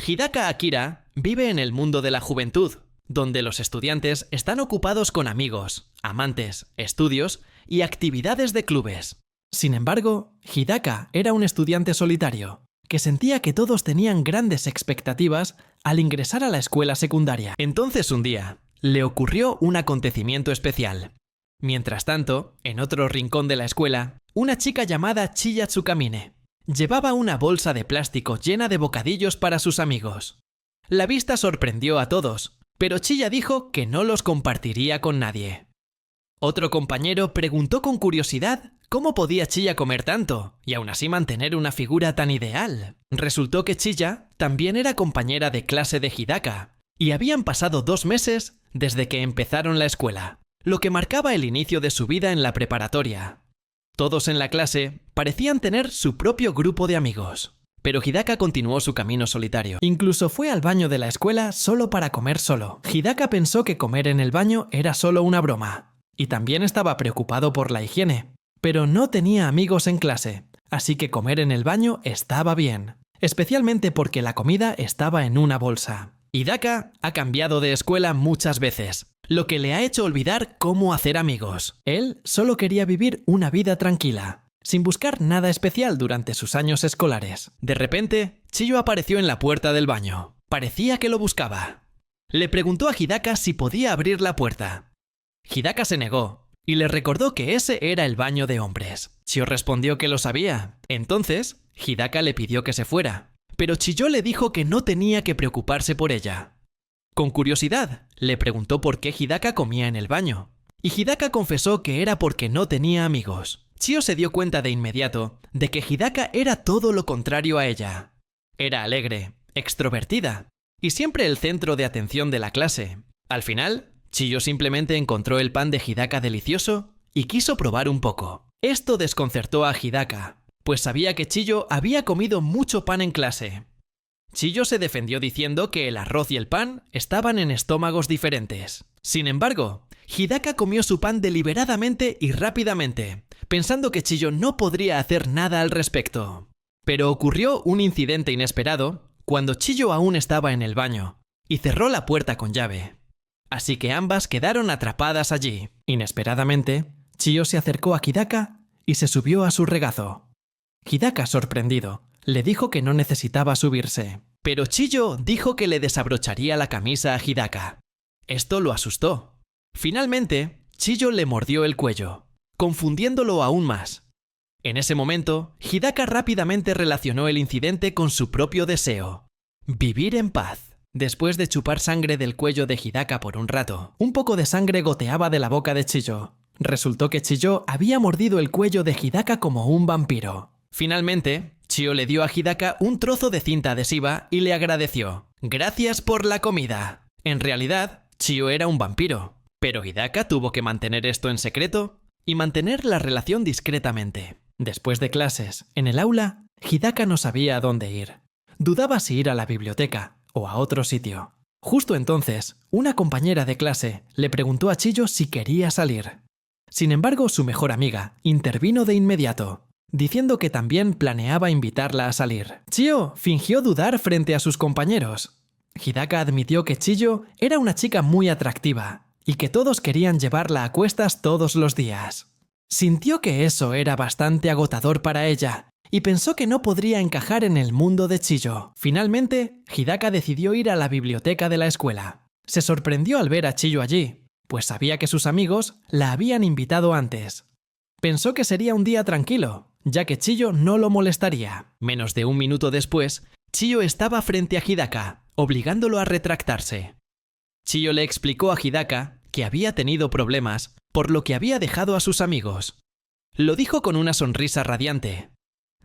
Hidaka Akira vive en el mundo de la juventud, donde los estudiantes están ocupados con amigos, amantes, estudios y actividades de clubes. Sin embargo, Hidaka era un estudiante solitario, que sentía que todos tenían grandes expectativas al ingresar a la escuela secundaria. Entonces un día, le ocurrió un acontecimiento especial. Mientras tanto, en otro rincón de la escuela, una chica llamada Chiya Tsukamine llevaba una bolsa de plástico llena de bocadillos para sus amigos. La vista sorprendió a todos, pero Chiya dijo que no los compartiría con nadie. Otro compañero preguntó con curiosidad cómo podía Chiya comer tanto y aún así mantener una figura tan ideal. Resultó que Chiya también era compañera de clase de Hidaka y habían pasado 2 meses desde que empezaron la escuela, lo que marcaba el inicio de su vida en la preparatoria. Todos en la clase parecían tener su propio grupo de amigos, pero Hidaka continuó su camino solitario. Incluso fue al baño de la escuela solo para comer solo. Hidaka pensó que comer en el baño era solo una broma, y también estaba preocupado por la higiene, pero no tenía amigos en clase, así que comer en el baño estaba bien, especialmente porque la comida estaba en una bolsa. Hidaka ha cambiado de escuela muchas veces, lo que le ha hecho olvidar cómo hacer amigos. Él solo quería vivir una vida tranquila, sin buscar nada especial durante sus años escolares. De repente, Chiyo apareció en la puerta del baño. Parecía que lo buscaba. Le preguntó a Hidaka si podía abrir la puerta. Hidaka se negó y le recordó que ese era el baño de hombres. Chiyo respondió que lo sabía. Entonces, Hidaka le pidió que se fuera, pero Chiyo le dijo que no tenía que preocuparse por ella. Con curiosidad, le preguntó por qué Hidaka comía en el baño, y Hidaka confesó que era porque no tenía amigos. Chiyo se dio cuenta de inmediato de que Hidaka era todo lo contrario a ella. Era alegre, extrovertida, y siempre el centro de atención de la clase. Al final, Chiyo simplemente encontró el pan de Hidaka delicioso y quiso probar un poco. Esto desconcertó a Hidaka, pues sabía que Chiyo había comido mucho pan en clase. Chiyo se defendió diciendo que el arroz y el pan estaban en estómagos diferentes. Sin embargo, Hidaka comió su pan deliberadamente y rápidamente, pensando que Chiyo no podría hacer nada al respecto. Pero ocurrió un incidente inesperado cuando Chiyo aún estaba en el baño y cerró la puerta con llave. Así que ambas quedaron atrapadas allí. Inesperadamente, Chiyo se acercó a Hidaka y se subió a su regazo. Hidaka, sorprendido, le dijo que no necesitaba subirse, pero Chiyo dijo que le desabrocharía la camisa a Hidaka. Esto lo asustó. Finalmente, Chiyo le mordió el cuello, confundiéndolo aún más. En ese momento, Hidaka rápidamente relacionó el incidente con su propio deseo: vivir en paz. Después de chupar sangre del cuello de Hidaka por un rato, un poco de sangre goteaba de la boca de Chiyo. Resultó que Chiyo había mordido el cuello de Hidaka como un vampiro. Finalmente, Chiyo le dio a Hidaka un trozo de cinta adhesiva y le agradeció. «Gracias por la comida». En realidad, Chiyo era un vampiro, pero Hidaka tuvo que mantener esto en secreto y mantener la relación discretamente. Después de clases, en el aula, Hidaka no sabía a dónde ir. Dudaba si ir a la biblioteca o a otro sitio. Justo entonces, una compañera de clase le preguntó a Chiyo si quería salir. Sin embargo, su mejor amiga intervino de inmediato, diciendo que también planeaba invitarla a salir. Chiyo fingió dudar frente a sus compañeros. Hidaka admitió que Chiyo era una chica muy atractiva y que todos querían llevarla a cuestas todos los días. Sintió que eso era bastante agotador para ella y pensó que no podría encajar en el mundo de Chiyo. Finalmente, Hidaka decidió ir a la biblioteca de la escuela. Se sorprendió al ver a Chiyo allí, pues sabía que sus amigos la habían invitado antes. Pensó que sería un día tranquilo, ya que Chiyo no lo molestaría. Menos de un minuto después, Chiyo estaba frente a Hidaka, obligándolo a retractarse. Chiyo le explicó a Hidaka que había tenido problemas, por lo que había dejado a sus amigos. Lo dijo con una sonrisa radiante.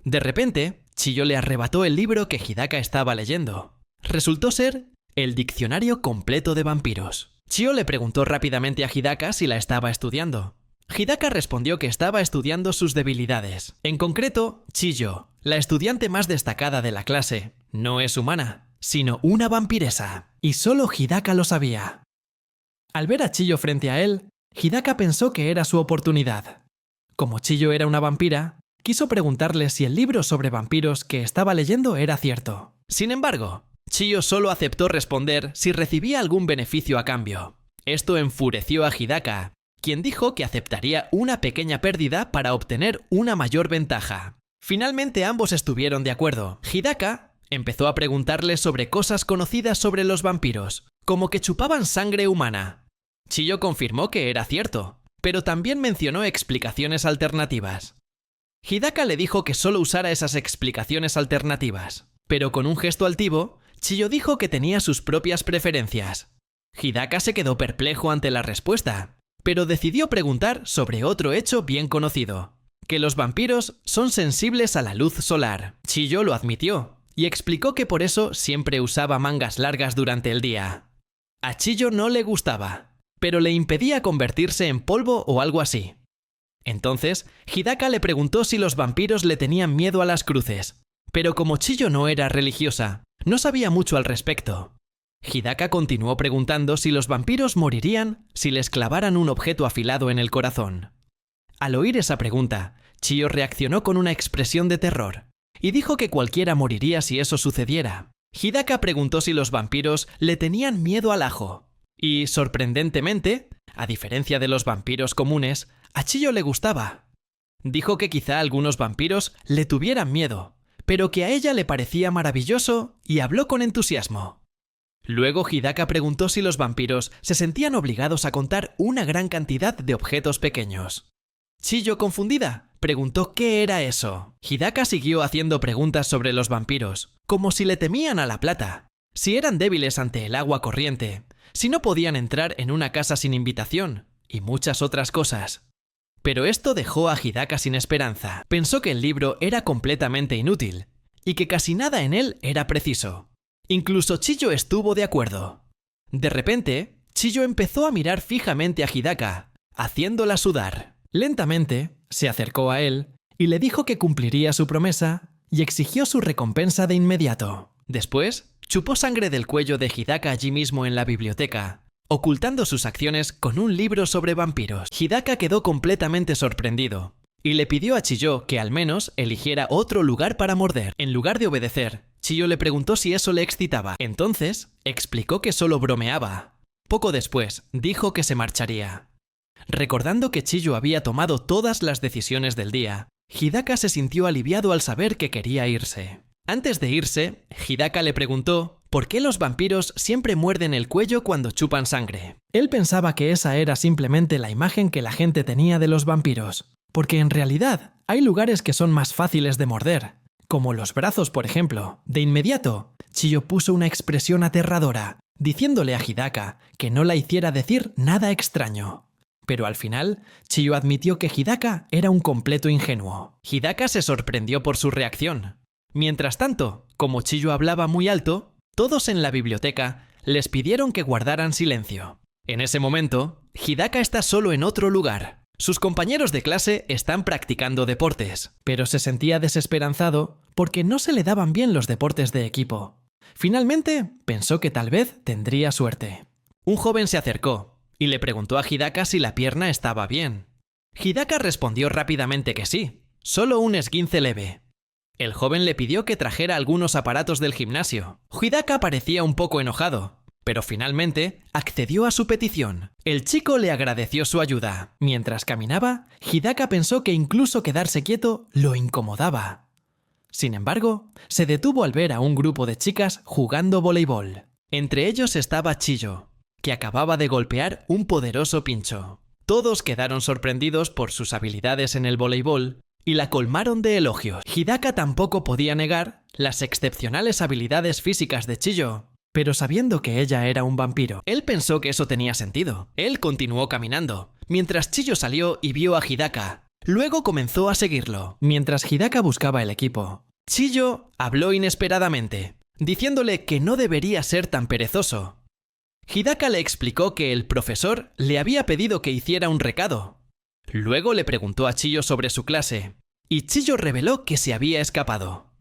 De repente, Chiyo le arrebató el libro que Hidaka estaba leyendo. Resultó ser el Diccionario Completo de Vampiros. Chiyo le preguntó rápidamente a Hidaka si la estaba estudiando. Hidaka respondió que estaba estudiando sus debilidades. En concreto, Chiyo, la estudiante más destacada de la clase, no es humana, sino una vampiresa. Y solo Hidaka lo sabía. Al ver a Chiyo frente a él, Hidaka pensó que era su oportunidad. Como Chiyo era una vampira, quiso preguntarle si el libro sobre vampiros que estaba leyendo era cierto. Sin embargo, Chiyo solo aceptó responder si recibía algún beneficio a cambio. Esto enfureció a Hidaka, quien dijo que aceptaría una pequeña pérdida para obtener una mayor ventaja. Finalmente ambos estuvieron de acuerdo. Hidaka empezó a preguntarle sobre cosas conocidas sobre los vampiros, como que chupaban sangre humana. Chiyo confirmó que era cierto, pero también mencionó explicaciones alternativas. Hidaka le dijo que solo usara esas explicaciones alternativas, pero con un gesto altivo, Chiyo dijo que tenía sus propias preferencias. Hidaka se quedó perplejo ante la respuesta, pero decidió preguntar sobre otro hecho bien conocido, que los vampiros son sensibles a la luz solar. Chiyo lo admitió y explicó que por eso siempre usaba mangas largas durante el día. A Chiyo no le gustaba, pero le impedía convertirse en polvo o algo así. Entonces, Hidaka le preguntó si los vampiros le tenían miedo a las cruces, pero como Chiyo no era religiosa, no sabía mucho al respecto. Hidaka continuó preguntando si los vampiros morirían si les clavaran un objeto afilado en el corazón. Al oír esa pregunta, Chiyo reaccionó con una expresión de terror y dijo que cualquiera moriría si eso sucediera. Hidaka preguntó si los vampiros le tenían miedo al ajo y, sorprendentemente, a diferencia de los vampiros comunes, a Chiyo le gustaba. Dijo que quizá algunos vampiros le tuvieran miedo, pero que a ella le parecía maravilloso y habló con entusiasmo. Luego Hidaka preguntó si los vampiros se sentían obligados a contar una gran cantidad de objetos pequeños. Chiyo, confundida, preguntó qué era eso. Hidaka siguió haciendo preguntas sobre los vampiros, como si le temían a la plata, si eran débiles ante el agua corriente, si no podían entrar en una casa sin invitación, y muchas otras cosas. Pero esto dejó a Hidaka sin esperanza. Pensó que el libro era completamente inútil, y que casi nada en él era preciso. Incluso Chiyo estuvo de acuerdo. De repente, Chiyo empezó a mirar fijamente a Hidaka, haciéndola sudar. Lentamente, se acercó a él y le dijo que cumpliría su promesa y exigió su recompensa de inmediato. Después, chupó sangre del cuello de Hidaka allí mismo en la biblioteca, ocultando sus acciones con un libro sobre vampiros. Hidaka quedó completamente sorprendido y le pidió a Chiyo que al menos eligiera otro lugar para morder. En lugar de obedecer, Chiyo le preguntó si eso le excitaba. Entonces, explicó que solo bromeaba. Poco después, dijo que se marcharía. Recordando que Chiyo había tomado todas las decisiones del día, Hidaka se sintió aliviado al saber que quería irse. Antes de irse, Hidaka le preguntó por qué los vampiros siempre muerden el cuello cuando chupan sangre. Él pensaba que esa era simplemente la imagen que la gente tenía de los vampiros, porque en realidad hay lugares que son más fáciles de morder, como los brazos, por ejemplo. De inmediato, Chiyo puso una expresión aterradora, diciéndole a Hidaka que no la hiciera decir nada extraño. Pero al final, Chiyo admitió que Hidaka era un completo ingenuo. Hidaka se sorprendió por su reacción. Mientras tanto, como Chiyo hablaba muy alto, todos en la biblioteca les pidieron que guardaran silencio. En ese momento, Hidaka está solo en otro lugar. Sus compañeros de clase están practicando deportes, pero se sentía desesperanzado porque no se le daban bien los deportes de equipo. Finalmente, pensó que tal vez tendría suerte. Un joven se acercó y le preguntó a Hidaka si la pierna estaba bien. Hidaka respondió rápidamente que sí, solo un esguince leve. El joven le pidió que trajera algunos aparatos del gimnasio. Hidaka parecía un poco enojado, pero finalmente accedió a su petición. El chico le agradeció su ayuda. Mientras caminaba, Hidaka pensó que incluso quedarse quieto lo incomodaba. Sin embargo, se detuvo al ver a un grupo de chicas jugando voleibol. Entre ellos estaba Chiyo, que acababa de golpear un poderoso pincho. Todos quedaron sorprendidos por sus habilidades en el voleibol y la colmaron de elogios. Hidaka tampoco podía negar las excepcionales habilidades físicas de Chiyo, pero sabiendo que ella era un vampiro, él pensó que eso tenía sentido. Él continuó caminando, mientras Chiyo salió y vio a Hidaka. Luego comenzó a seguirlo. Mientras Hidaka buscaba el equipo, Chiyo habló inesperadamente, diciéndole que no debería ser tan perezoso. Hidaka le explicó que el profesor le había pedido que hiciera un recado. Luego le preguntó a Chiyo sobre su clase, y Chiyo reveló que se había escapado.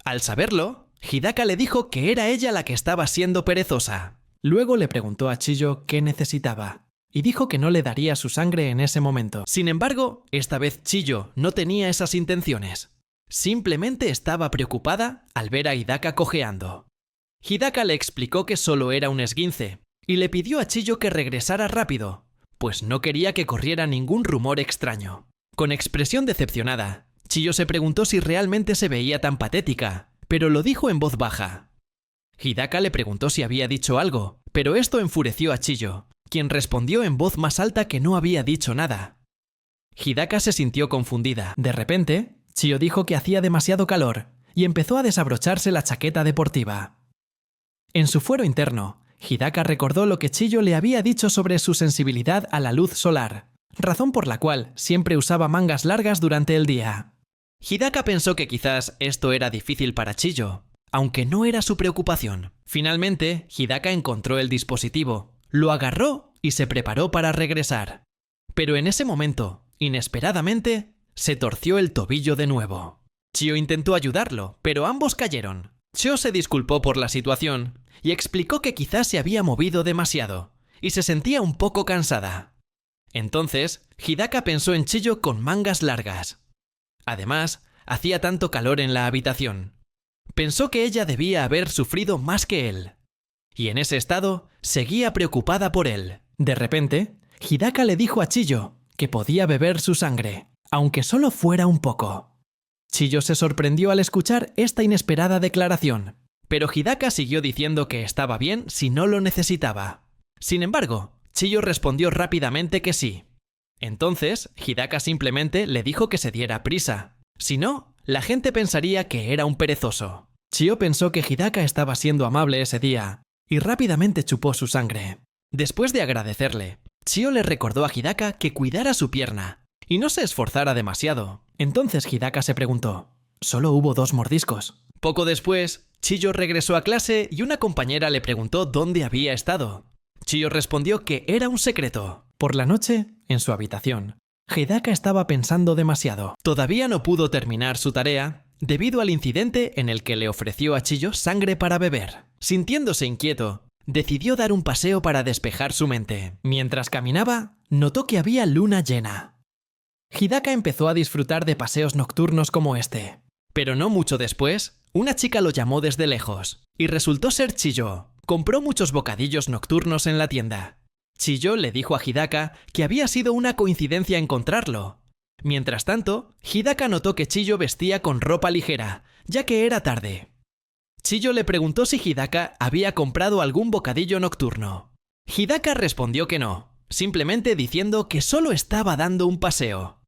Al saberlo, Hidaka le dijo que era ella la que estaba siendo perezosa. Luego le preguntó a Chiyo qué necesitaba, y dijo que no le daría su sangre en ese momento. Sin embargo, esta vez Chiyo no tenía esas intenciones. Simplemente estaba preocupada al ver a Hidaka cojeando. Hidaka le explicó que solo era un esguince y le pidió a Chiyo que regresara rápido, pues no quería que corriera ningún rumor extraño. Con expresión decepcionada, Chiyo se preguntó si realmente se veía tan patética, pero lo dijo en voz baja. Hidaka le preguntó si había dicho algo, pero esto enfureció a Chiyo, quien respondió en voz más alta que no había dicho nada. Hidaka se sintió confundida. De repente, Chiyo dijo que hacía demasiado calor y empezó a desabrocharse la chaqueta deportiva. En su fuero interno, Hidaka recordó lo que Chiyo le había dicho sobre su sensibilidad a la luz solar, razón por la cual siempre usaba mangas largas durante el día. Hidaka pensó que quizás esto era difícil para Chiyo, aunque no era su preocupación. Finalmente, Hidaka encontró el dispositivo, lo agarró y se preparó para regresar. Pero en ese momento, inesperadamente, se torció el tobillo de nuevo. Chiyo intentó ayudarlo, pero ambos cayeron. Chiyo se disculpó por la situación y explicó que quizás se había movido demasiado y se sentía un poco cansada. Entonces, Hidaka pensó en Chiyo con mangas largas. Además, hacía tanto calor en la habitación. Pensó que ella debía haber sufrido más que él. Y en ese estado, seguía preocupada por él. De repente, Hidaka le dijo a Chiyo que podía beber su sangre, aunque solo fuera un poco. Chiyo se sorprendió al escuchar esta inesperada declaración, pero Hidaka siguió diciendo que estaba bien si no lo necesitaba. Sin embargo, Chiyo respondió rápidamente que sí. Entonces, Hidaka simplemente le dijo que se diera prisa. Si no, la gente pensaría que era un perezoso. Chiyo pensó que Hidaka estaba siendo amable ese día y rápidamente chupó su sangre. Después de agradecerle, Chiyo le recordó a Hidaka que cuidara su pierna y no se esforzara demasiado. Entonces Hidaka se preguntó, «Solo hubo 2 mordiscos». Poco después, Chiyo regresó a clase y una compañera le preguntó dónde había estado. Chiyo respondió que era un secreto. Por la noche, en su habitación, Hidaka estaba pensando demasiado. Todavía no pudo terminar su tarea debido al incidente en el que le ofreció a Chiyo sangre para beber. Sintiéndose inquieto, decidió dar un paseo para despejar su mente. Mientras caminaba, notó que había luna llena. Hidaka empezó a disfrutar de paseos nocturnos como este. Pero no mucho después, una chica lo llamó desde lejos, y resultó ser Chiyo. Compró muchos bocadillos nocturnos en la tienda. Chiyo le dijo a Hidaka que había sido una coincidencia encontrarlo. Mientras tanto, Hidaka notó que Chiyo vestía con ropa ligera, ya que era tarde. Chiyo le preguntó si Hidaka había comprado algún bocadillo nocturno. Hidaka respondió que no, simplemente diciendo que solo estaba dando un paseo.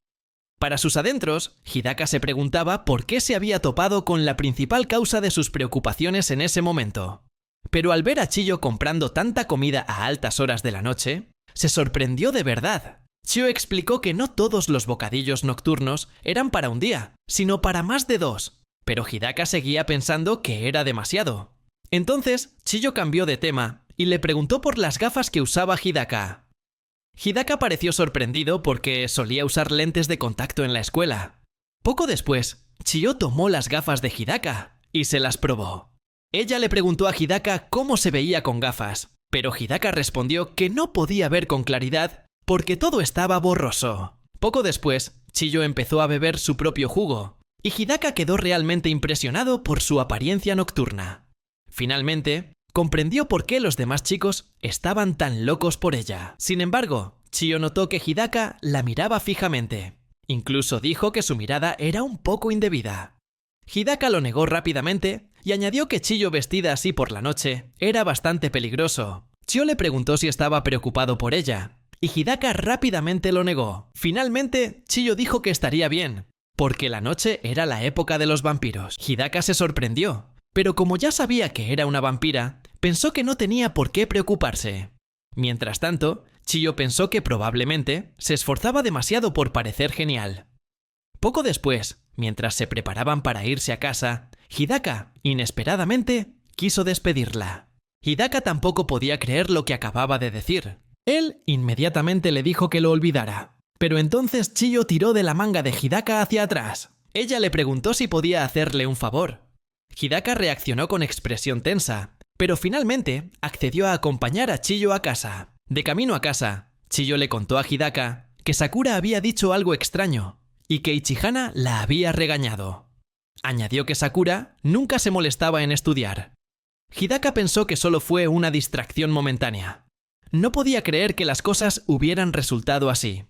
Para sus adentros, Hidaka se preguntaba por qué se había topado con la principal causa de sus preocupaciones en ese momento. Pero al ver a Chiyo comprando tanta comida a altas horas de la noche, se sorprendió de verdad. Chiyo explicó que no todos los bocadillos nocturnos eran para un día, sino para más de 2, pero Hidaka seguía pensando que era demasiado. Entonces, Chiyo cambió de tema y le preguntó por las gafas que usaba Hidaka. Hidaka pareció sorprendido porque solía usar lentes de contacto en la escuela. Poco después, Chiyo tomó las gafas de Hidaka y se las probó. Ella le preguntó a Hidaka cómo se veía con gafas, pero Hidaka respondió que no podía ver con claridad porque todo estaba borroso. Poco después, Chiyo empezó a beber su propio jugo, y Hidaka quedó realmente impresionado por su apariencia nocturna. Finalmente, comprendió por qué los demás chicos estaban tan locos por ella. Sin embargo, Chiyo notó que Hidaka la miraba fijamente. Incluso dijo que su mirada era un poco indebida. Hidaka lo negó rápidamente y añadió que Chiyo vestida así por la noche era bastante peligroso. Chiyo le preguntó si estaba preocupado por ella, y Hidaka rápidamente lo negó. Finalmente, Chiyo dijo que estaría bien, porque la noche era la época de los vampiros. Hidaka se sorprendió, pero como ya sabía que era una vampira, pensó que no tenía por qué preocuparse. Mientras tanto, Chiyo pensó que probablemente se esforzaba demasiado por parecer genial. Poco después, mientras se preparaban para irse a casa, Hidaka, inesperadamente, quiso despedirla. Hidaka tampoco podía creer lo que acababa de decir. Él inmediatamente le dijo que lo olvidara. Pero entonces Chiyo tiró de la manga de Hidaka hacia atrás. Ella le preguntó si podía hacerle un favor. Hidaka reaccionó con expresión tensa, pero finalmente accedió a acompañar a Chiyo a casa. De camino a casa, Chiyo le contó a Hidaka que Sakura había dicho algo extraño y que Ichihana la había regañado. Añadió que Sakura nunca se molestaba en estudiar. Hidaka pensó que solo fue una distracción momentánea. No podía creer que las cosas hubieran resultado así.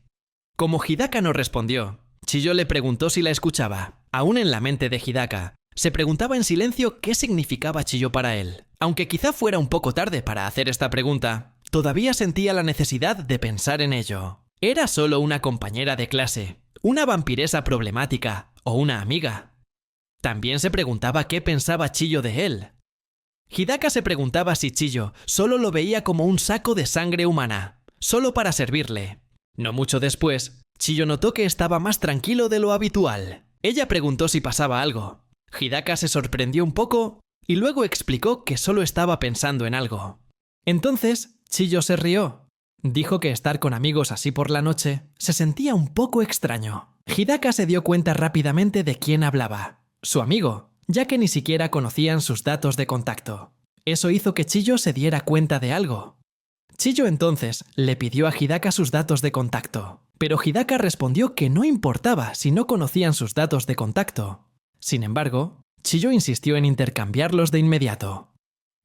Como Hidaka no respondió, Chiyo le preguntó si la escuchaba. Aún en la mente de Hidaka, se preguntaba en silencio qué significaba Chiyo para él. Aunque quizá fuera un poco tarde para hacer esta pregunta, todavía sentía la necesidad de pensar en ello. ¿Era solo una compañera de clase, una vampiresa problemática o una amiga? También se preguntaba qué pensaba Chiyo de él. Hidaka se preguntaba si Chiyo solo lo veía como un saco de sangre humana, solo para servirle. No mucho después, Chiyo notó que estaba más tranquilo de lo habitual. Ella preguntó si pasaba algo. Hidaka se sorprendió un poco y luego explicó que solo estaba pensando en algo. Entonces, Chiyo se rió. Dijo que estar con amigos así por la noche se sentía un poco extraño. Hidaka se dio cuenta rápidamente de quién hablaba. Su amigo, ya que ni siquiera conocían sus datos de contacto. Eso hizo que Chiyo se diera cuenta de algo. Chiyo entonces le pidió a Hidaka sus datos de contacto, pero Hidaka respondió que no importaba si no conocían sus datos de contacto. Sin embargo, Chiyo insistió en intercambiarlos de inmediato.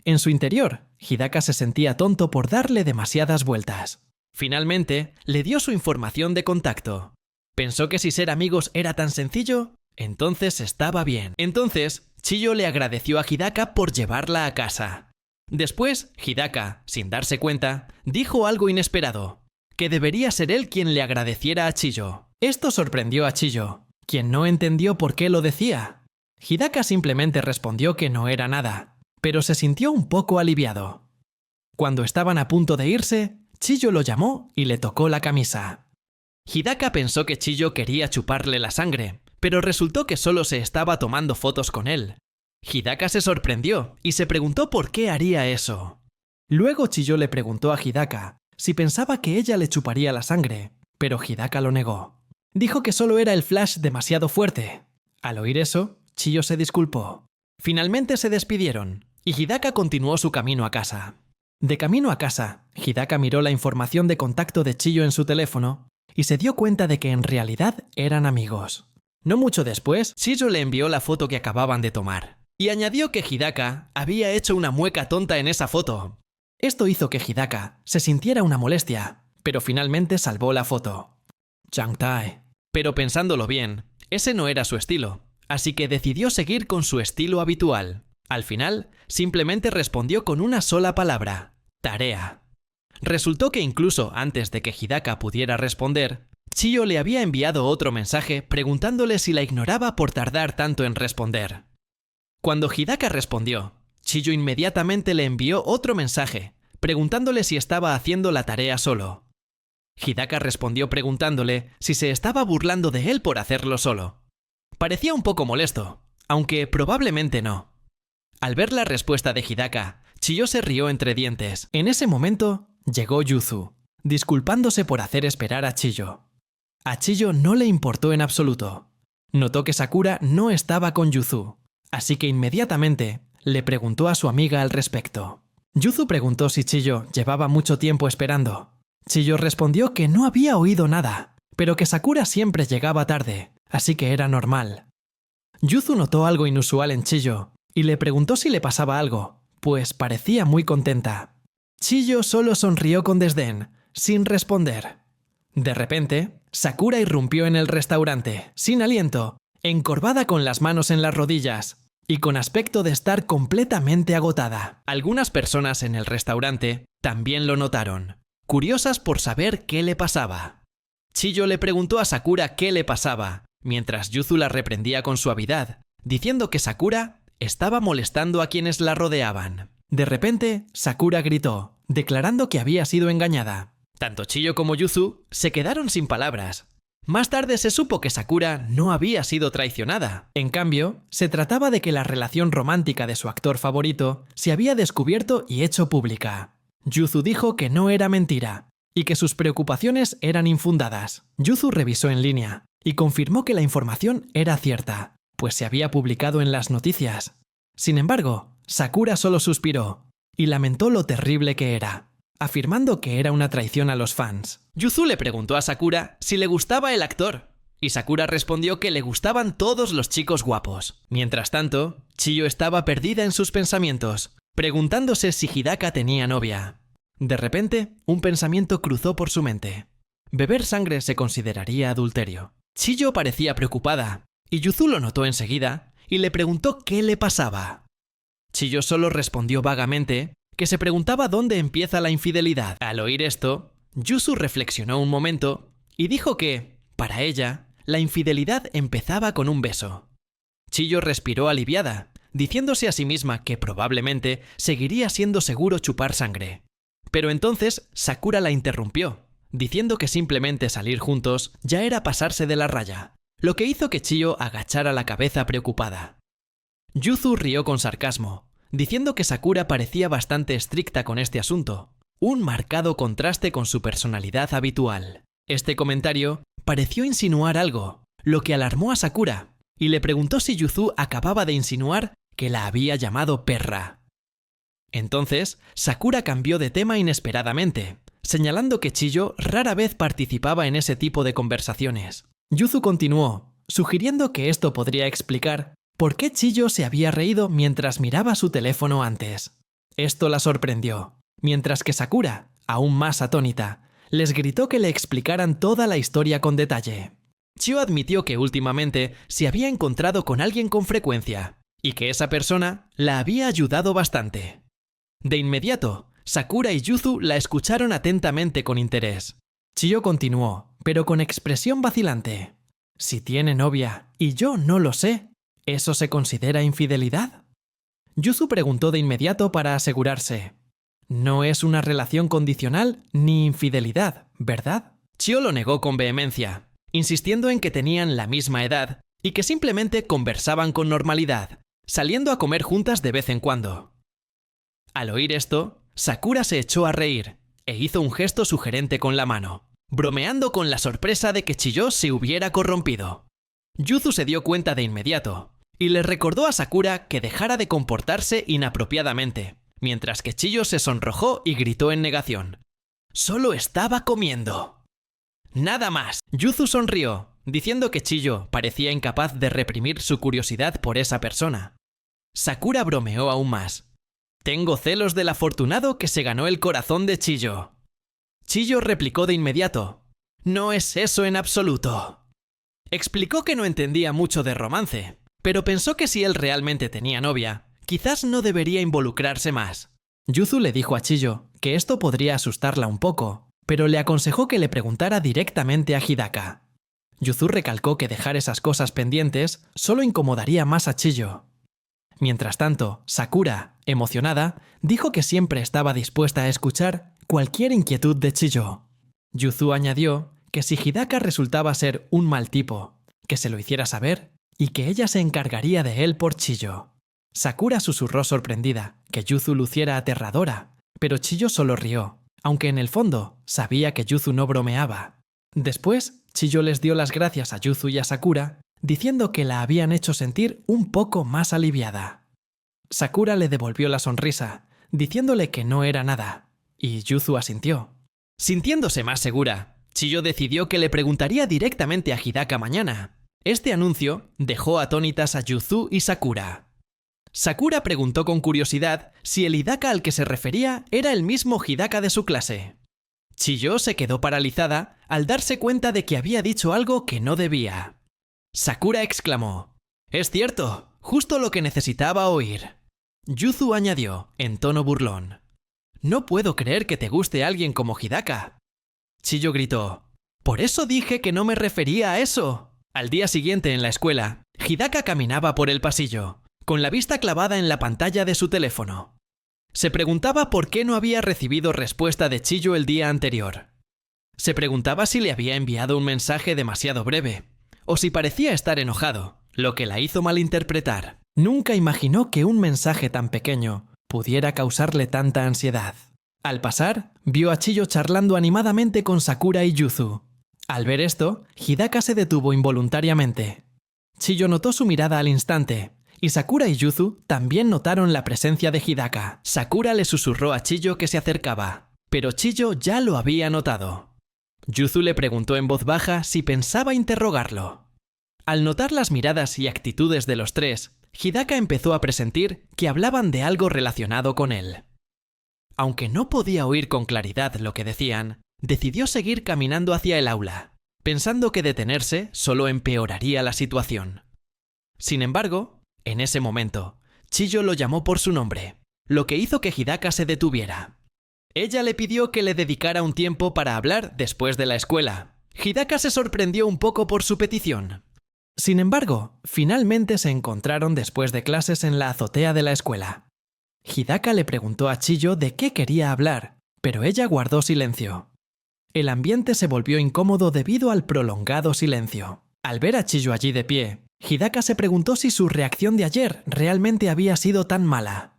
En su interior, Hidaka se sentía tonto por darle demasiadas vueltas. Finalmente, le dio su información de contacto. Pensó que si ser amigos era tan sencillo, entonces estaba bien. Entonces, Chiyo le agradeció a Hidaka por llevarla a casa. Después, Hidaka, sin darse cuenta, dijo algo inesperado, que debería ser él quien le agradeciera a Chiyo. Esto sorprendió a Chiyo, quien no entendió por qué lo decía. Hidaka simplemente respondió que no era nada, pero se sintió un poco aliviado. Cuando estaban a punto de irse, Chiyo lo llamó y le tocó la camisa. Hidaka pensó que Chiyo quería chuparle la sangre, pero resultó que solo se estaba tomando fotos con él. Hidaka se sorprendió y se preguntó por qué haría eso. Luego Chiyo le preguntó a Hidaka si pensaba que ella le chuparía la sangre, pero Hidaka lo negó. Dijo que solo era el flash demasiado fuerte. Al oír eso, Chiyo se disculpó. Finalmente se despidieron, y Hidaka continuó su camino a casa. De camino a casa, Hidaka miró la información de contacto de Chiyo en su teléfono y se dio cuenta de que en realidad eran amigos. No mucho después, Chiyo le envió la foto que acababan de tomar, y añadió que Hidaka había hecho una mueca tonta en esa foto. Esto hizo que Hidaka se sintiera una molestia, pero finalmente salvó la foto. Changtae. Pero pensándolo bien, ese no era su estilo, así que decidió seguir con su estilo habitual. Al final, simplemente respondió con una sola palabra: tarea. Resultó que incluso antes de que Hidaka pudiera responder, Chiyo le había enviado otro mensaje preguntándole si la ignoraba por tardar tanto en responder. Cuando Hidaka respondió, Chiyo inmediatamente le envió otro mensaje preguntándole si estaba haciendo la tarea solo. Hidaka respondió preguntándole si se estaba burlando de él por hacerlo solo. Parecía un poco molesto, aunque probablemente no. Al ver la respuesta de Hidaka, Chiyo se rió entre dientes. En ese momento, llegó Yuzu, disculpándose por hacer esperar a Chiyo. A Chiyo no le importó en absoluto. Notó que Sakura no estaba con Yuzu, así que inmediatamente le preguntó a su amiga al respecto. Yuzu preguntó si Chiyo llevaba mucho tiempo esperando. Chiyo respondió que no había oído nada, pero que Sakura siempre llegaba tarde, así que era normal. Yuzu notó algo inusual en Chiyo y le preguntó si le pasaba algo, pues parecía muy contenta. Chiyo solo sonrió con desdén, sin responder. De repente, Sakura irrumpió en el restaurante, sin aliento, encorvada con las manos en las rodillas y con aspecto de estar completamente agotada. Algunas personas en el restaurante también lo notaron, curiosas por saber qué le pasaba. Chiyo le preguntó a Sakura qué le pasaba, mientras Yuzu la reprendía con suavidad, diciendo que Sakura estaba molestando a quienes la rodeaban. De repente, Sakura gritó, declarando que había sido engañada. Tanto Chiyo como Yuzu se quedaron sin palabras. Más tarde se supo que Sakura no había sido traicionada. En cambio, se trataba de que la relación romántica de su actor favorito se había descubierto y hecho pública. Yuzu dijo que no era mentira y que sus preocupaciones eran infundadas. Yuzu revisó en línea y confirmó que la información era cierta, pues se había publicado en las noticias. Sin embargo, Sakura solo suspiró y lamentó lo terrible que era, afirmando que era una traición a los fans. Yuzu le preguntó a Sakura si le gustaba el actor, y Sakura respondió que le gustaban todos los chicos guapos. Mientras tanto, Chiyo estaba perdida en sus pensamientos, preguntándose si Hidaka tenía novia. De repente, un pensamiento cruzó por su mente. Beber sangre se consideraría adulterio. Chiyo parecía preocupada, y Yuzu lo notó enseguida y le preguntó qué le pasaba. Chiyo solo respondió vagamente que se preguntaba dónde empieza la infidelidad. Al oír esto, Yuzu reflexionó un momento y dijo que, para ella, la infidelidad empezaba con un beso. Chiyo respiró aliviada, diciéndose a sí misma que probablemente seguiría siendo seguro chupar sangre. Pero entonces Sakura la interrumpió, diciendo que simplemente salir juntos ya era pasarse de la raya, lo que hizo que Chiyo agachara la cabeza preocupada. Yuzu rió con sarcasmo, diciendo que Sakura parecía bastante estricta con este asunto, un marcado contraste con su personalidad habitual. Este comentario pareció insinuar algo, lo que alarmó a Sakura, y le preguntó si Yuzu acababa de insinuar que la había llamado perra. Entonces, Sakura cambió de tema inesperadamente, señalando que Chiyo rara vez participaba en ese tipo de conversaciones. Yuzu continuó, sugiriendo que esto podría explicar por qué Chiyo se había reído mientras miraba su teléfono antes. Esto la sorprendió, mientras que Sakura, aún más atónita, les gritó que le explicaran toda la historia con detalle. Chiyo admitió que últimamente se había encontrado con alguien con frecuencia, y que esa persona la había ayudado bastante. De inmediato, Sakura y Yuzu la escucharon atentamente con interés. Chiyo continuó, pero con expresión vacilante. Si tiene novia y yo no lo sé, ¿eso se considera infidelidad? Yuzu preguntó de inmediato para asegurarse. No es una relación condicional ni infidelidad, ¿verdad? Chiyo lo negó con vehemencia, insistiendo en que tenían la misma edad y que simplemente conversaban con normalidad, saliendo a comer juntas de vez en cuando. Al oír esto, Sakura se echó a reír e hizo un gesto sugerente con la mano, bromeando con la sorpresa de que Chiyo se hubiera corrompido. Yuzu se dio cuenta de inmediato y le recordó a Sakura que dejara de comportarse inapropiadamente, mientras que Chiyo se sonrojó y gritó en negación. «Solo estaba comiendo». Nada más. Yuzu sonrió, diciendo que Chiyo parecía incapaz de reprimir su curiosidad por esa persona. Sakura bromeó aún más. «Tengo celos del afortunado que se ganó el corazón de Chiyo». Chiyo replicó de inmediato. «No es eso en absoluto». Explicó que no entendía mucho de romance, pero pensó que si él realmente tenía novia, quizás no debería involucrarse más. Yuzu le dijo a Chiyo que esto podría asustarla un poco, pero le aconsejó que le preguntara directamente a Hidaka. Yuzu recalcó que dejar esas cosas pendientes solo incomodaría más a Chiyo. Mientras tanto, Sakura, emocionada, dijo que siempre estaba dispuesta a escuchar cualquier inquietud de Chiyo. Yuzu añadió que si Hidaka resultaba ser un mal tipo, que se lo hiciera saber y que ella se encargaría de él por Chiyo. Sakura susurró sorprendida que Yuzu luciera aterradora, pero Chiyo solo rió, aunque en el fondo sabía que Yuzu no bromeaba. Después, Chiyo les dio las gracias a Yuzu y a Sakura, diciendo que la habían hecho sentir un poco más aliviada. Sakura le devolvió la sonrisa, diciéndole que no era nada, y Yuzu asintió. Sintiéndose más segura, Chiyo decidió que le preguntaría directamente a Hidaka mañana. Este anuncio dejó atónitas a Yuzu y Sakura. Sakura preguntó con curiosidad si el Hidaka al que se refería era el mismo Hidaka de su clase. Chiyo se quedó paralizada al darse cuenta de que había dicho algo que no debía. Sakura exclamó: «Es cierto, justo lo que necesitaba oír». Yuzu añadió, en tono burlón: «No puedo creer que te guste alguien como Hidaka». Chiyo gritó: «Por eso dije que no me refería a eso». Al día siguiente en la escuela, Hidaka caminaba por el pasillo, con la vista clavada en la pantalla de su teléfono. Se preguntaba por qué no había recibido respuesta de Chiyo el día anterior. Se preguntaba si le había enviado un mensaje demasiado breve, o si parecía estar enojado, lo que la hizo malinterpretar. Nunca imaginó que un mensaje tan pequeño pudiera causarle tanta ansiedad. Al pasar, vio a Chiyo charlando animadamente con Sakura y Yuzu. Al ver esto, Hidaka se detuvo involuntariamente. Chiyo notó su mirada al instante, y Sakura y Yuzu también notaron la presencia de Hidaka. Sakura le susurró a Chiyo que se acercaba, pero Chiyo ya lo había notado. Yuzu le preguntó en voz baja si pensaba interrogarlo. Al notar las miradas y actitudes de los tres, Hidaka empezó a presentir que hablaban de algo relacionado con él. Aunque no podía oír con claridad lo que decían, decidió seguir caminando hacia el aula, pensando que detenerse solo empeoraría la situación. Sin embargo, en ese momento, Chiyo lo llamó por su nombre, lo que hizo que Hidaka se detuviera. Ella le pidió que le dedicara un tiempo para hablar después de la escuela. Hidaka se sorprendió un poco por su petición. Sin embargo, finalmente se encontraron después de clases en la azotea de la escuela. Hidaka le preguntó a Chiyo de qué quería hablar, pero ella guardó silencio. El ambiente se volvió incómodo debido al prolongado silencio. Al ver a Chiyo allí de pie, Hidaka se preguntó si su reacción de ayer realmente había sido tan mala.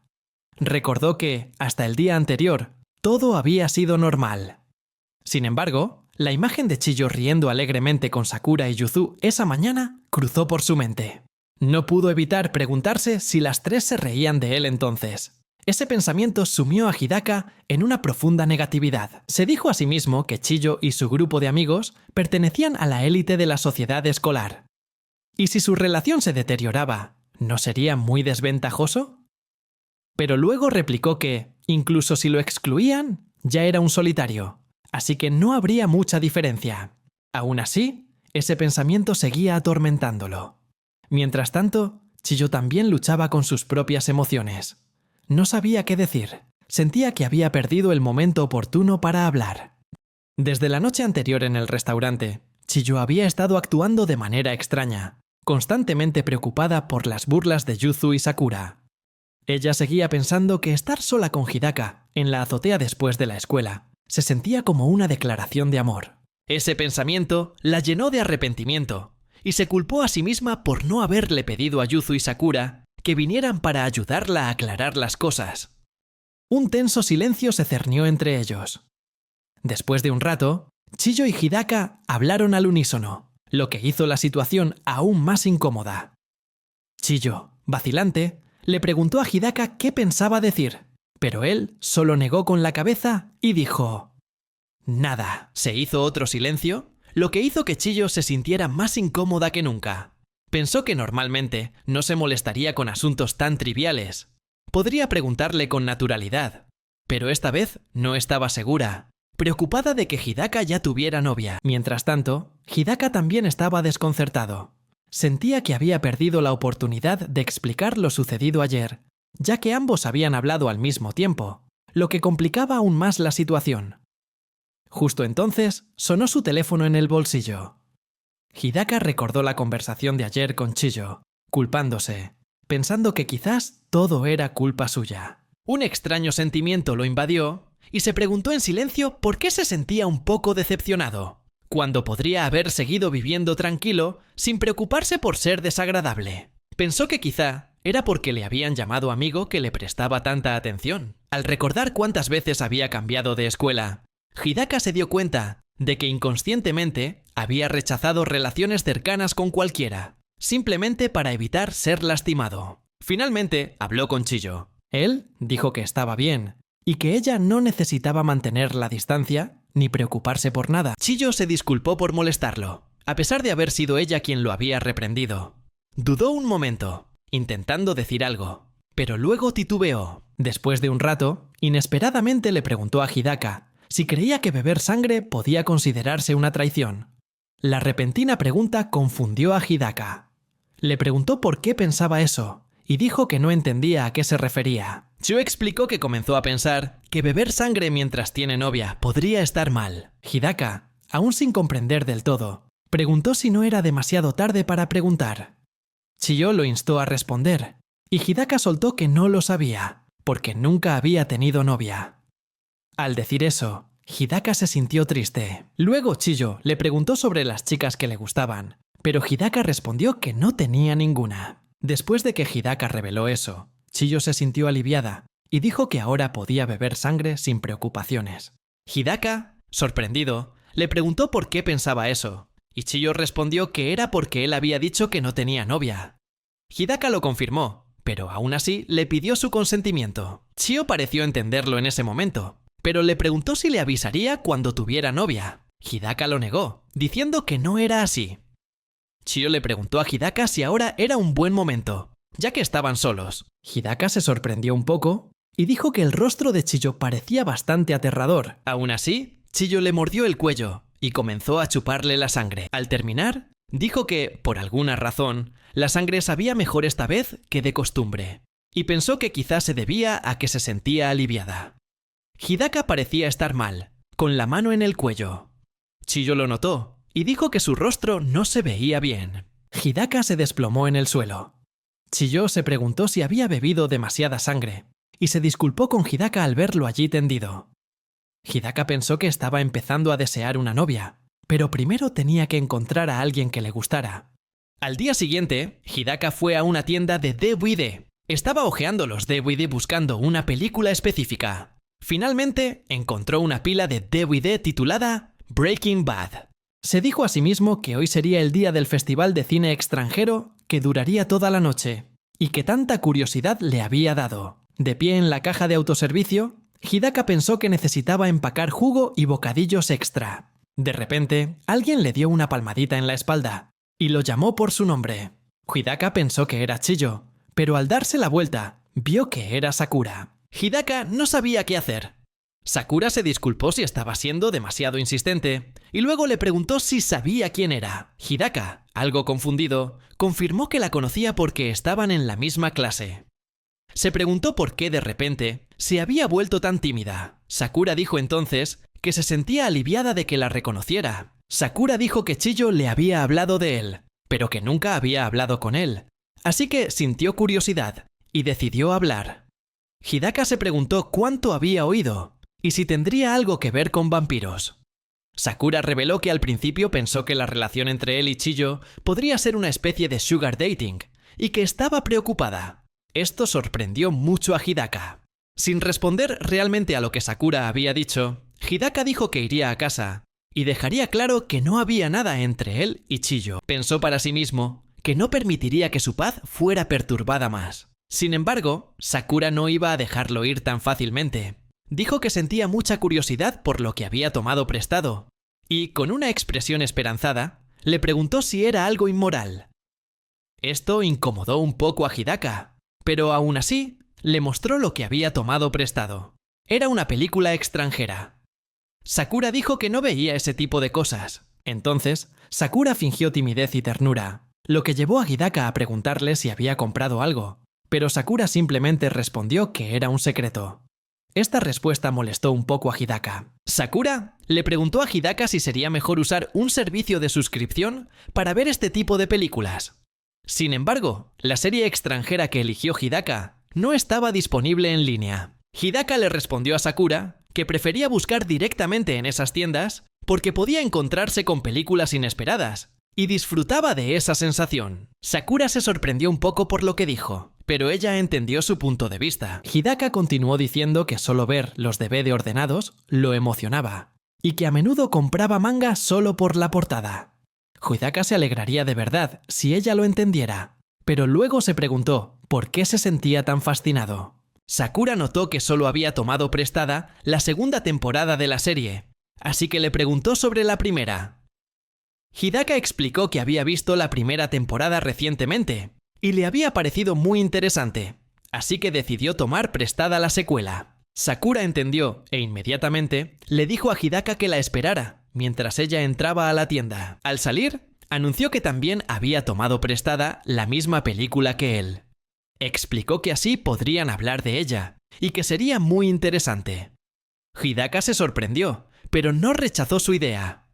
Recordó que, hasta el día anterior, todo había sido normal. Sin embargo, la imagen de Chiyo riendo alegremente con Sakura y Yuzu esa mañana cruzó por su mente. No pudo evitar preguntarse si las tres se reían de él entonces. Ese pensamiento sumió a Hidaka en una profunda negatividad. Se dijo a sí mismo que Chiyo y su grupo de amigos pertenecían a la élite de la sociedad escolar. ¿Y si su relación se deterioraba, no sería muy desventajoso? Pero luego replicó que, incluso si lo excluían, ya era un solitario, así que no habría mucha diferencia. Aún así, ese pensamiento seguía atormentándolo. Mientras tanto, Chiyo también luchaba con sus propias emociones. No sabía qué decir. Sentía que había perdido el momento oportuno para hablar. Desde la noche anterior en el restaurante, Chiyo había estado actuando de manera extraña, constantemente preocupada por las burlas de Yuzu y Sakura. Ella seguía pensando que estar sola con Hidaka, en la azotea después de la escuela, se sentía como una declaración de amor. Ese pensamiento la llenó de arrepentimiento, y se culpó a sí misma por no haberle pedido a Yuzu y Sakura que vinieran para ayudarla a aclarar las cosas. Un tenso silencio se cernió entre ellos. Después de un rato, Chiyo y Hidaka hablaron al unísono, lo que hizo la situación aún más incómoda. Chiyo, vacilante, le preguntó a Hidaka qué pensaba decir, pero él solo negó con la cabeza y dijo: «Nada». Se hizo otro silencio, lo que hizo que Chiyo se sintiera más incómoda que nunca. Pensó que normalmente no se molestaría con asuntos tan triviales. Podría preguntarle con naturalidad, pero esta vez no estaba segura, preocupada de que Hidaka ya tuviera novia. Mientras tanto, Hidaka también estaba desconcertado. Sentía que había perdido la oportunidad de explicar lo sucedido ayer, ya que ambos habían hablado al mismo tiempo, lo que complicaba aún más la situación. Justo entonces, sonó su teléfono en el bolsillo. Hidaka recordó la conversación de ayer con Chiyo, culpándose, pensando que quizás todo era culpa suya. Un extraño sentimiento lo invadió y se preguntó en silencio por qué se sentía un poco decepcionado, cuando podría haber seguido viviendo tranquilo sin preocuparse por ser desagradable. Pensó que quizá era porque le habían llamado amigo que le prestaba tanta atención. Al recordar cuántas veces había cambiado de escuela, Hidaka se dio cuenta de que inconscientemente había rechazado relaciones cercanas con cualquiera, simplemente para evitar ser lastimado. Finalmente habló con Chiyo. Él dijo que estaba bien y que ella no necesitaba mantener la distancia ni preocuparse por nada. Chiyo se disculpó por molestarlo, a pesar de haber sido ella quien lo había reprendido. Dudó un momento, intentando decir algo, pero luego titubeó. Después de un rato, inesperadamente le preguntó a Hidaka si creía que beber sangre podía considerarse una traición. La repentina pregunta confundió a Hidaka. Le preguntó por qué pensaba eso, y dijo que no entendía a qué se refería. Chiyo explicó que comenzó a pensar que beber sangre mientras tiene novia podría estar mal. Hidaka, aún sin comprender del todo, preguntó si no era demasiado tarde para preguntar. Chiyo lo instó a responder, y Hidaka soltó que no lo sabía, porque nunca había tenido novia. Al decir eso, Hidaka se sintió triste. Luego Chiyo le preguntó sobre las chicas que le gustaban, pero Hidaka respondió que no tenía ninguna. Después de que Hidaka reveló eso, Chiyo se sintió aliviada y dijo que ahora podía beber sangre sin preocupaciones. Hidaka, sorprendido, le preguntó por qué pensaba eso, y Chiyo respondió que era porque él había dicho que no tenía novia. Hidaka lo confirmó, pero aún así le pidió su consentimiento. Chiyo pareció entenderlo en ese momento, pero le preguntó si le avisaría cuando tuviera novia. Hidaka lo negó, diciendo que no era así. Chiyo le preguntó a Hidaka si ahora era un buen momento, ya que estaban solos. Hidaka se sorprendió un poco y dijo que el rostro de Chiyo parecía bastante aterrador. Aún así, Chiyo le mordió el cuello y comenzó a chuparle la sangre. Al terminar, dijo que, por alguna razón, la sangre sabía mejor esta vez que de costumbre, y pensó que quizás se debía a que se sentía aliviada. Hidaka parecía estar mal, con la mano en el cuello. Chiyo lo notó y dijo que su rostro no se veía bien. Hidaka se desplomó en el suelo. Chiyo se preguntó si había bebido demasiada sangre y se disculpó con Hidaka al verlo allí tendido. Hidaka pensó que estaba empezando a desear una novia, pero primero tenía que encontrar a alguien que le gustara. Al día siguiente, Hidaka fue a una tienda de DVD. Estaba hojeando los DVD buscando una película específica. Finalmente, encontró una pila de DVD titulada Breaking Bad. Se dijo a sí mismo que hoy sería el día del festival de cine extranjero que duraría toda la noche, y que tanta curiosidad le había dado. De pie en la caja de autoservicio, Hidaka pensó que necesitaba empacar jugo y bocadillos extra. De repente, alguien le dio una palmadita en la espalda y lo llamó por su nombre. Hidaka pensó que era Chiyo, pero al darse la vuelta, vio que era Sakura. Hidaka no sabía qué hacer. Sakura se disculpó si estaba siendo demasiado insistente y luego le preguntó si sabía quién era. Hidaka, algo confundido, confirmó que la conocía porque estaban en la misma clase. Se preguntó por qué de repente se había vuelto tan tímida. Sakura dijo entonces que se sentía aliviada de que la reconociera. Sakura dijo que Chiyo le había hablado de él, pero que nunca había hablado con él. Así que sintió curiosidad y decidió hablar. Hidaka se preguntó cuánto había oído y si tendría algo que ver con vampiros. Sakura reveló que al principio pensó que la relación entre él y Chiyo podría ser una especie de sugar dating y que estaba preocupada. Esto sorprendió mucho a Hidaka. Sin responder realmente a lo que Sakura había dicho, Hidaka dijo que iría a casa y dejaría claro que no había nada entre él y Chiyo. Pensó para sí mismo que no permitiría que su paz fuera perturbada más. Sin embargo, Sakura no iba a dejarlo ir tan fácilmente. Dijo que sentía mucha curiosidad por lo que había tomado prestado y, con una expresión esperanzada, le preguntó si era algo inmoral. Esto incomodó un poco a Hidaka, pero aún así le mostró lo que había tomado prestado. Era una película extranjera. Sakura dijo que no veía ese tipo de cosas. Entonces, Sakura fingió timidez y ternura, lo que llevó a Hidaka a preguntarle si había comprado algo, pero Sakura simplemente respondió que era un secreto. Esta respuesta molestó un poco a Hidaka. Sakura le preguntó a Hidaka si sería mejor usar un servicio de suscripción para ver este tipo de películas. Sin embargo, la serie extranjera que eligió Hidaka no estaba disponible en línea. Hidaka le respondió a Sakura que prefería buscar directamente en esas tiendas porque podía encontrarse con películas inesperadas y disfrutaba de esa sensación. Sakura se sorprendió un poco por lo que dijo, pero ella entendió su punto de vista. Hidaka continuó diciendo que solo ver los DVD ordenados lo emocionaba y que a menudo compraba manga solo por la portada. Hidaka se alegraría de verdad si ella lo entendiera, pero luego se preguntó por qué se sentía tan fascinado. Sakura notó que solo había tomado prestada la segunda temporada de la serie, así que le preguntó sobre la primera. Hidaka explicó que había visto la primera temporada recientemente y le había parecido muy interesante, así que decidió tomar prestada la secuela. Sakura entendió e inmediatamente le dijo a Hidaka que la esperara mientras ella entraba a la tienda. Al salir, anunció que también había tomado prestada la misma película que él. Explicó que así podrían hablar de ella y que sería muy interesante. Hidaka se sorprendió, pero no rechazó su idea.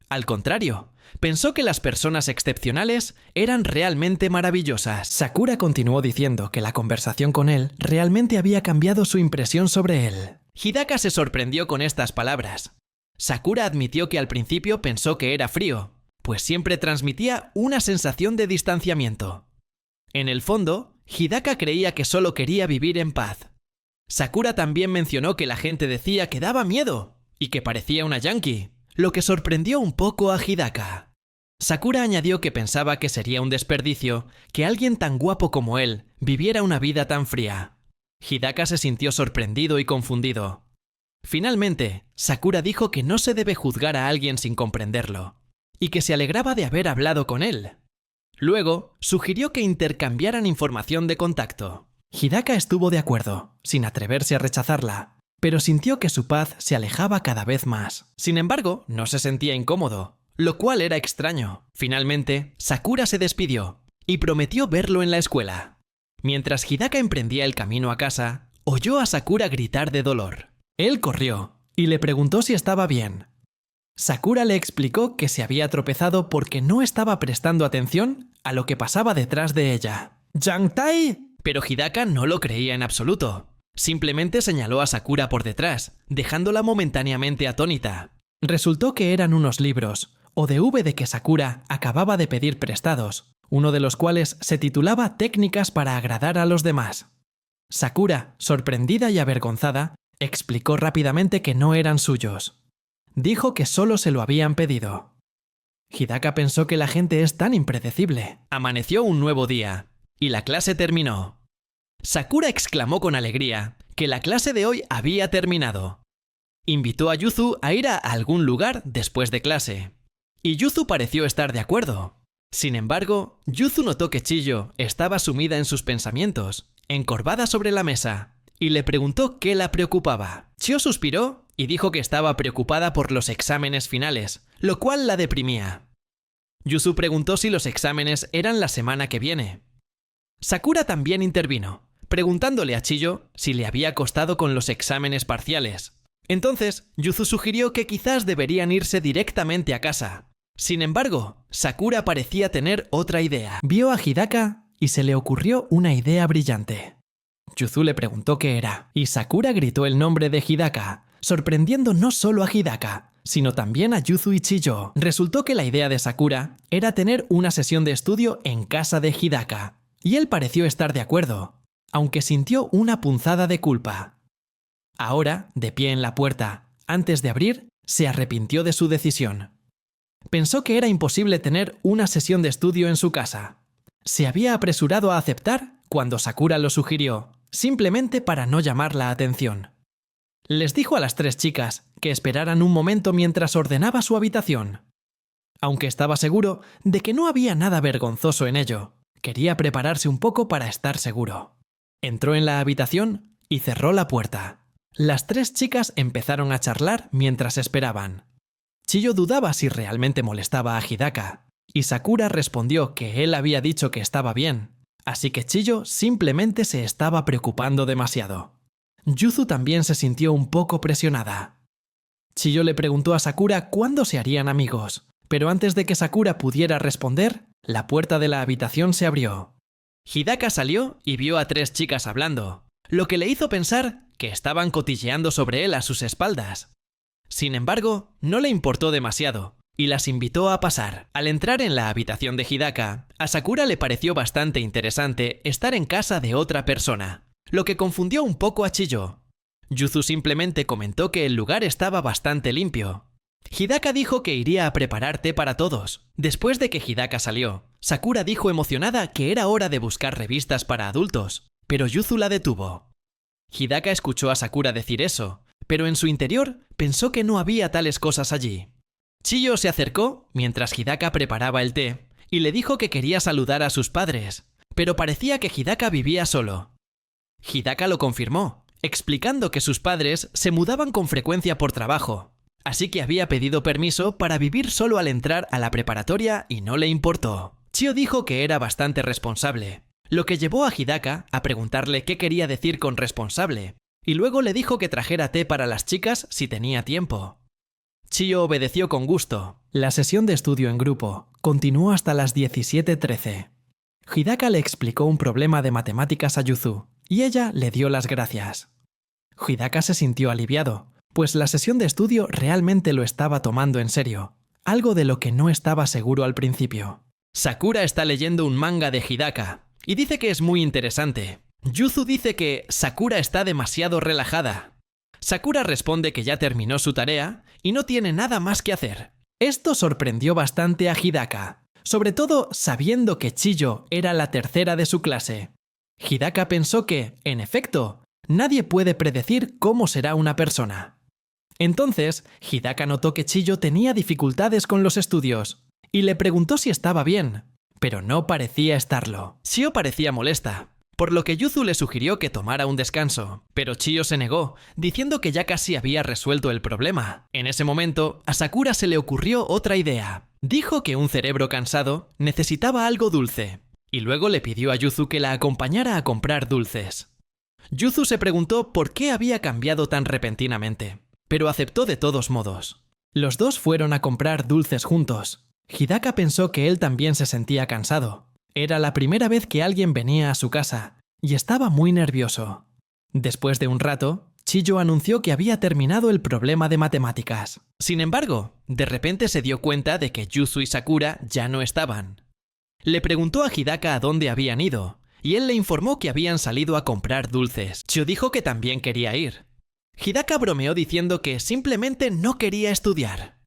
Al contrario, pensó que las personas excepcionales eran realmente maravillosas. Sakura continuó diciendo que la conversación con él realmente había cambiado su impresión sobre él. Hidaka se sorprendió con estas palabras. Sakura admitió que al principio pensó que era frío, pues siempre transmitía una sensación de distanciamiento. En el fondo, Hidaka creía que solo quería vivir en paz. Sakura también mencionó que la gente decía que daba miedo y que parecía una yankee, lo que sorprendió un poco a Hidaka. Sakura añadió que pensaba que sería un desperdicio que alguien tan guapo como él viviera una vida tan fría. Hidaka se sintió sorprendido y confundido. Finalmente, Sakura dijo que no se debe juzgar a alguien sin comprenderlo, y que se alegraba de haber hablado con él. Luego, sugirió que intercambiaran información de contacto. Hidaka estuvo de acuerdo, sin atreverse a rechazarla, pero sintió que su paz se alejaba cada vez más. Sin embargo, no se sentía incómodo, lo cual era extraño. Finalmente, Sakura se despidió y prometió verlo en la escuela. Mientras Hidaka emprendía el camino a casa, oyó a Sakura gritar de dolor. Él corrió y le preguntó si estaba bien. Sakura le explicó que se había tropezado porque no estaba prestando atención a lo que pasaba detrás de ella. ¡Yangtai! Pero Hidaka no lo creía en absoluto. Simplemente señaló a Sakura por detrás, dejándola momentáneamente atónita. Resultó que eran unos libros, o de que Sakura acababa de pedir prestados, uno de los cuales se titulaba Técnicas para agradar a los demás. Sakura, sorprendida y avergonzada, explicó rápidamente que no eran suyos. Dijo que solo se lo habían pedido. Hidaka pensó que la gente es tan impredecible. Amaneció un nuevo día, y la clase terminó. Sakura exclamó con alegría que la clase de hoy había terminado. Invitó a Yuzu a ir a algún lugar después de clase, y Yuzu pareció estar de acuerdo. Sin embargo, Yuzu notó que Chiyo estaba sumida en sus pensamientos, encorvada sobre la mesa, y le preguntó qué la preocupaba. Chiyo suspiró y dijo que estaba preocupada por los exámenes finales, lo cual la deprimía. Yuzu preguntó si los exámenes eran la semana que viene. Sakura también intervino, preguntándole a Chiyo si le había costado con los exámenes parciales. Entonces, Yuzu sugirió que quizás deberían irse directamente a casa. Sin embargo, Sakura parecía tener otra idea. Vio a Hidaka y se le ocurrió una idea brillante. Yuzu le preguntó qué era, y Sakura gritó el nombre de Hidaka, sorprendiendo no solo a Hidaka, sino también a Yuzu y Chiyo. Resultó que la idea de Sakura era tener una sesión de estudio en casa de Hidaka, y él pareció estar de acuerdo, aunque sintió una punzada de culpa. Ahora, de pie en la puerta, antes de abrir, se arrepintió de su decisión. Pensó que era imposible tener una sesión de estudio en su casa. Se había apresurado a aceptar cuando Sakura lo sugirió, simplemente para no llamar la atención. Les dijo a las 3 chicas que esperaran un momento mientras ordenaba su habitación. Aunque estaba seguro de que no había nada vergonzoso en ello, quería prepararse un poco para estar seguro. Entró en la habitación y cerró la puerta. Las 3 chicas empezaron a charlar mientras esperaban. Chiyo dudaba si realmente molestaba a Hidaka, y Sakura respondió que él había dicho que estaba bien, así que Chiyo simplemente se estaba preocupando demasiado. Yuzu también se sintió un poco presionada. Chiyo le preguntó a Sakura cuándo se harían amigos, pero antes de que Sakura pudiera responder, la puerta de la habitación se abrió. Hidaka salió y vio a 3 chicas hablando, lo que le hizo pensar que estaban cotilleando sobre él a sus espaldas. Sin embargo, no le importó demasiado, y las invitó a pasar. Al entrar en la habitación de Hidaka, a Sakura le pareció bastante interesante estar en casa de otra persona, lo que confundió un poco a Chiyo. Yuzu simplemente comentó que el lugar estaba bastante limpio. Hidaka dijo que iría a preparar té para todos. Después de que Hidaka salió, Sakura dijo emocionada que era hora de buscar revistas para adultos, pero Yuzu la detuvo. Hidaka escuchó a Sakura decir eso, pero en su interior pensó que no había tales cosas allí. Chiyo se acercó mientras Hidaka preparaba el té y le dijo que quería saludar a sus padres, pero parecía que Hidaka vivía solo. Hidaka lo confirmó, explicando que sus padres se mudaban con frecuencia por trabajo, así que había pedido permiso para vivir solo al entrar a la preparatoria y no le importó. Chiyo dijo que era bastante responsable, lo que llevó a Hidaka a preguntarle qué quería decir con responsable, y luego le dijo que trajera té para las chicas si tenía tiempo. Chiyo obedeció con gusto. La sesión de estudio en grupo continuó hasta las 17:13. Hidaka le explicó un problema de matemáticas a Yuzu, y ella le dio las gracias. Hidaka se sintió aliviado, pues la sesión de estudio realmente lo estaba tomando en serio, algo de lo que no estaba seguro al principio. Sakura está leyendo un manga de Hidaka, y dice que es muy interesante. Yuzu dice que Sakura está demasiado relajada. Sakura responde que ya terminó su tarea y no tiene nada más que hacer. Esto sorprendió bastante a Hidaka, sobre todo sabiendo que Chiyo era la tercera de su clase. Hidaka pensó que, en efecto, nadie puede predecir cómo será una persona. Entonces, Hidaka notó que Chiyo tenía dificultades con los estudios y le preguntó si estaba bien, pero no parecía estarlo. Chio parecía molesta, por lo que Yuzu le sugirió que tomara un descanso, pero Chio se negó, diciendo que ya casi había resuelto el problema. En ese momento, a Sakura se le ocurrió otra idea. Dijo que un cerebro cansado necesitaba algo dulce, y luego le pidió a Yuzu que la acompañara a comprar dulces. Yuzu se preguntó por qué había cambiado tan repentinamente, pero aceptó de todos modos. Los dos fueron a comprar dulces juntos. Hidaka pensó que él también se sentía cansado. Era la primera vez que alguien venía a su casa, y estaba muy nervioso. Después de un rato, Chiyo anunció que había terminado el problema de matemáticas. Sin embargo, de repente se dio cuenta de que Yuzu y Sakura ya no estaban. Le preguntó a Hidaka a dónde habían ido, y él le informó que habían salido a comprar dulces. Chio dijo que también quería ir. Hidaka bromeó diciendo que simplemente no quería estudiar.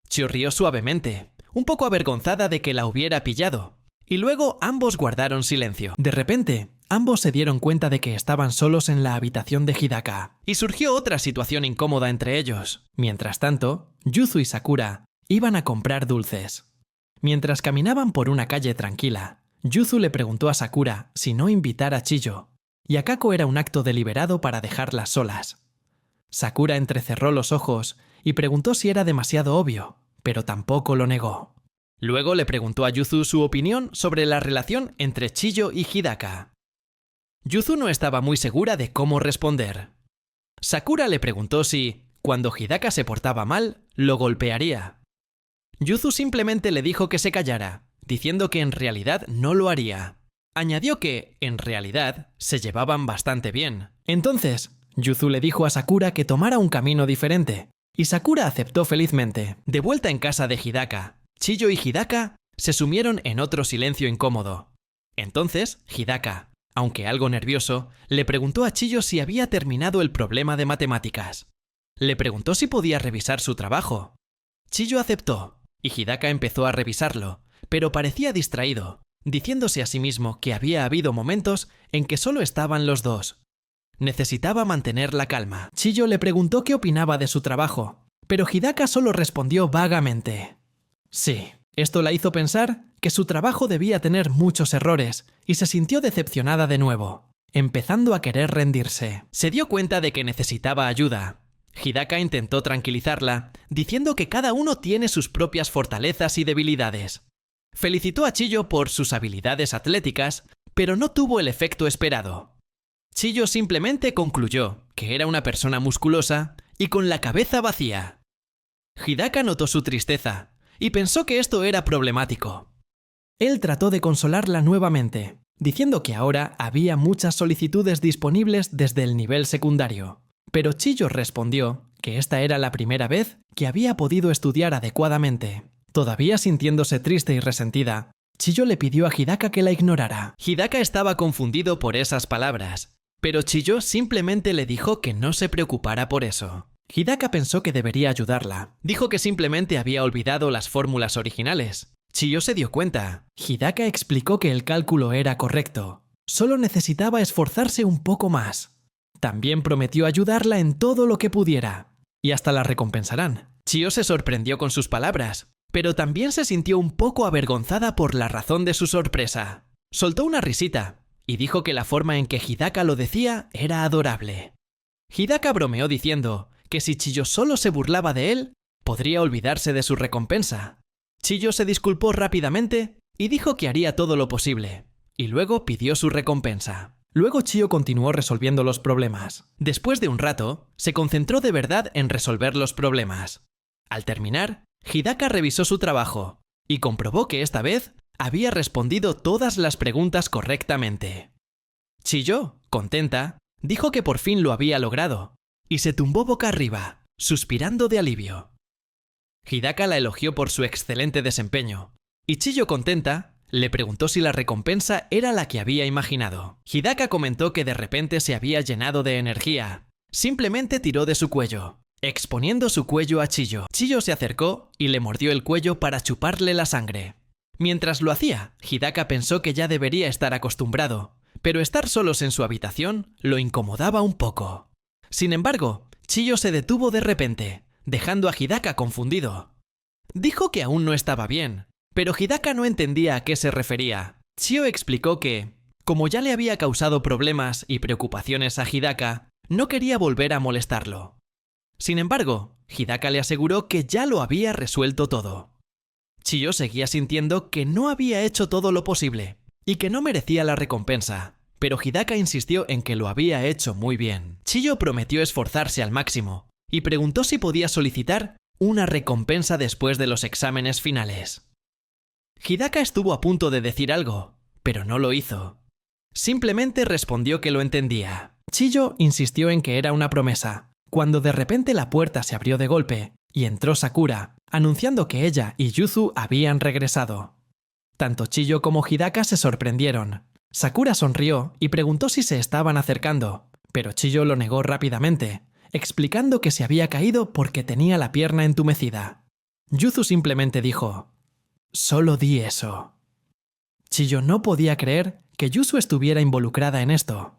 Chio rió suavemente, un poco avergonzada de que la hubiera pillado, y luego ambos guardaron silencio. De repente, ambos se dieron cuenta de que estaban solos en la habitación de Hidaka, y surgió otra situación incómoda entre ellos. Mientras tanto, Yuzu y Sakura iban a comprar dulces. Mientras caminaban por una calle tranquila, Yuzu le preguntó a Sakura si no invitara a Chiyo, y a Kako era un acto deliberado para dejarlas solas. Sakura entrecerró los ojos y preguntó si era demasiado obvio, pero tampoco lo negó. Luego le preguntó a Yuzu su opinión sobre la relación entre Chiyo y Hidaka. Yuzu no estaba muy segura de cómo responder. Sakura le preguntó si, cuando Hidaka se portaba mal, lo golpearía. Yuzu simplemente le dijo que se callara, diciendo que en realidad no lo haría. Añadió que, en realidad, se llevaban bastante bien. Entonces, Yuzu le dijo a Sakura que tomara un camino diferente, y Sakura aceptó felizmente. De vuelta en casa de Hidaka, Chiyo y Hidaka se sumieron en otro silencio incómodo. Entonces, Hidaka, aunque algo nervioso, le preguntó a Chiyo si había terminado el problema de matemáticas. Le preguntó si podía revisar su trabajo. Chiyo aceptó, y Hidaka empezó a revisarlo, pero parecía distraído, diciéndose a sí mismo que había habido momentos en que solo estaban los dos. Necesitaba mantener la calma. Chiyo le preguntó qué opinaba de su trabajo, pero Hidaka solo respondió vagamente. Sí, esto la hizo pensar que su trabajo debía tener muchos errores y se sintió decepcionada de nuevo, empezando a querer rendirse. Se dio cuenta de que necesitaba ayuda. Hidaka intentó tranquilizarla, diciendo que cada uno tiene sus propias fortalezas y debilidades. Felicitó a Chiyo por sus habilidades atléticas, pero no tuvo el efecto esperado. Chiyo simplemente concluyó que era una persona musculosa y con la cabeza vacía. Hidaka notó su tristeza y pensó que esto era problemático. Él trató de consolarla nuevamente, diciendo que ahora había muchas solicitudes disponibles desde el nivel secundario. Pero Chiyo respondió que esta era la primera vez que había podido estudiar adecuadamente. Todavía sintiéndose triste y resentida, Chiyo le pidió a Hidaka que la ignorara. Hidaka estaba confundido por esas palabras, pero Chiyo simplemente le dijo que no se preocupara por eso. Hidaka pensó que debería ayudarla. Dijo que simplemente había olvidado las fórmulas originales. Chiyo se dio cuenta. Hidaka explicó que el cálculo era correcto. Solo necesitaba esforzarse un poco más. También prometió ayudarla en todo lo que pudiera. Y hasta la recompensarán. Chiyo se sorprendió con sus palabras, pero también se sintió un poco avergonzada por la razón de su sorpresa. Soltó una risita y dijo que la forma en que Hidaka lo decía era adorable. Hidaka bromeó diciendo que si Chiyo solo se burlaba de él, podría olvidarse de su recompensa. Chiyo se disculpó rápidamente y dijo que haría todo lo posible, y luego pidió su recompensa. Luego Chiyo continuó resolviendo los problemas. Después de un rato, se concentró de verdad en resolver los problemas. Al terminar, Hidaka revisó su trabajo y comprobó que esta vez había respondido todas las preguntas correctamente. Chiyo, contenta, dijo que por fin lo había logrado y se tumbó boca arriba, suspirando de alivio. Hidaka la elogió por su excelente desempeño y Chiyo, contenta, le preguntó si la recompensa era la que había imaginado. Hidaka comentó que de repente se había llenado de energía. Simplemente tiró de su cuello, exponiendo su cuello a Chiyo. Chiyo se acercó y le mordió el cuello para chuparle la sangre. Mientras lo hacía, Hidaka pensó que ya debería estar acostumbrado, pero estar solos en su habitación lo incomodaba un poco. Sin embargo, Chiyo se detuvo de repente, dejando a Hidaka confundido. Dijo que aún no estaba bien, Pero Hidaka no entendía a qué se refería. Chio explicó que, como ya le había causado problemas y preocupaciones a Hidaka, no quería volver a molestarlo. Sin embargo, Hidaka le aseguró que ya lo había resuelto todo. Chio seguía sintiendo que no había hecho todo lo posible y que no merecía la recompensa, pero Hidaka insistió en que lo había hecho muy bien. Chio prometió esforzarse al máximo y preguntó si podía solicitar una recompensa después de los exámenes finales. Hidaka estuvo a punto de decir algo, pero no lo hizo. Simplemente respondió que lo entendía. Chio insistió en que era una promesa, cuando de repente la puerta se abrió de golpe y entró Sakura, anunciando que ella y Yuzu habían regresado. Tanto Chio como Hidaka se sorprendieron. Sakura sonrió y preguntó si se estaban acercando, pero Chio lo negó rápidamente, explicando que se había caído porque tenía la pierna entumecida. Yuzu simplemente dijo: «Solo di eso». Chio no podía creer que Yuzu estuviera involucrada en esto.